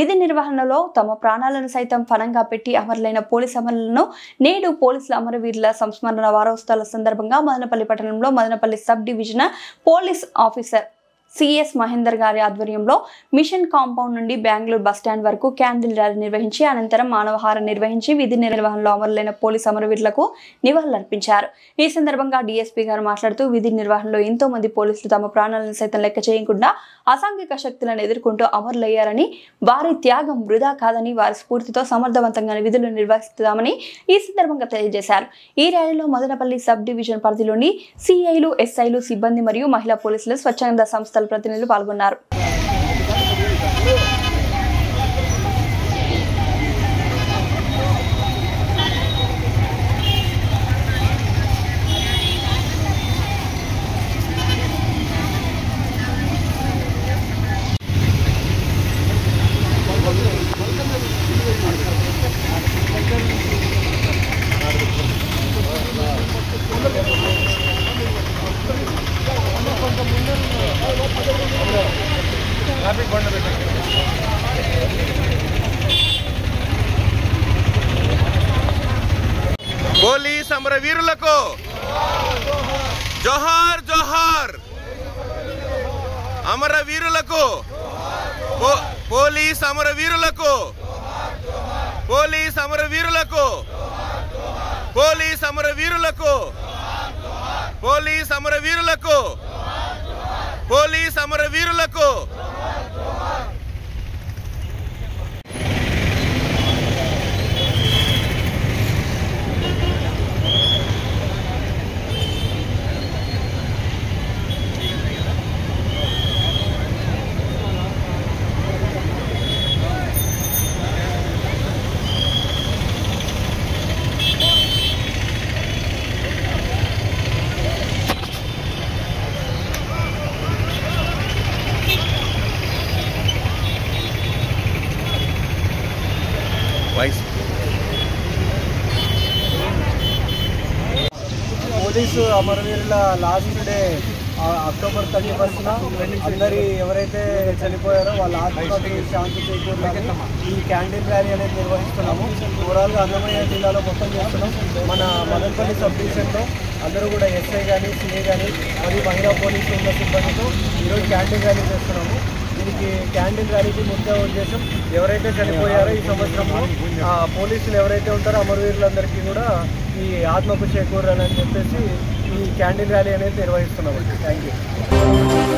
విధి నిర్వహణలో తమ ప్రాణాలను సైతం పణంగా పెట్టి అమరులైన పోలీసు అమరులను నేడు పోలీసుల అమరవీరుల సంస్మరణ వారోత్సవాల సందర్భంగా మదనపల్లి పట్టణంలో Madanapalle sub divisional police officer CS Mahender గారి ఆధ్వర్యంలో మిషన్ కాంపౌండ్ నుండి బెంగళూరు బస్టాండ్ వరకు క్యాండిల్ ర్యాలీ నిర్వహించి అనంతరం మానవహారం నిర్వహించి విధి నిర్వహణలో అమరులైన పోలీసు అమరవీరులకు నివాళులర్పించారు. ఈ సందర్భంగా డీఎస్పీ గారు మాట్లాడుతూ విధి నిర్వహణలో ఎంతో మంది పోలీసులు తమ ప్రాణాలను సైతం లెక్క చేయకుండా అసాంఘిక శక్తులను ఎదుర్కొంటూ అమరులయ్యారని, వారి త్యాగం వృధా కాదని, వారి స్ఫూర్తితో సమర్థవంతంగా విధులు నిర్వహిస్తామని ఈ సందర్భంగా తెలియజేశారు. ఈ ర్యాలీలో మదనపల్లి సబ్ డివిజన్ పరిధిలోని సిఐలు, ఎస్ఐలు, సిబ్బంది మరియు మహిళా పోలీసులు, స్వచ్ఛంద సంస్థల ప్రతినిధులు పాల్గొన్నారు. పోలీస్ అమరవీరులకు జోహార్ జోహార్. అమరవీరులకు, పోలీస్ అమరవీరులకు, పోలీస్ అమరవీరులకు, పోలీస్ అమరవీరులకు, పోలీస్ అమరవీరులకు, పోలీస్ అమరవీరులకు. పోలీసు అమరవీరుల లాస్ట్ డే అక్టోబర్ 31న అందరి ఎవరైతే చనిపోయారో వాళ్ళ ఆత్మకి శాంతి చేకూరాలని ఈ క్యాండిల్ ర్యాలీ అనేది నిర్వహిస్తున్నాము. ఓవరాల్గా అన్నమయ్య జిల్లాలో మొత్తం చేస్తున్నాం. మన మదనపల్లి సబ్ డివిజన్లో అందరూ కూడా ఎస్ఐ కానీ, సిఐ కానీ మరియు మహిళా పోలీసు ఉన్న సిబ్బందితో ఈరోజు క్యాండిల్ ర్యాలీ చేస్తున్నాము. దీనికి క్యాండిల్ ర్యాలీకి ముఖ్య ఉద్దేశం ఎవరైతే చనిపోయారో ఈ సంవత్సరంలో పోలీసులు ఎవరైతే ఉంటారో అమరవీరులందరికీ కూడా ఈ ఆత్మకు చేకూరాలని చెప్పేసి ఈ క్యాండిల్ ర్యాలీ అనేది నిర్వహిస్తున్నాము. Thank you.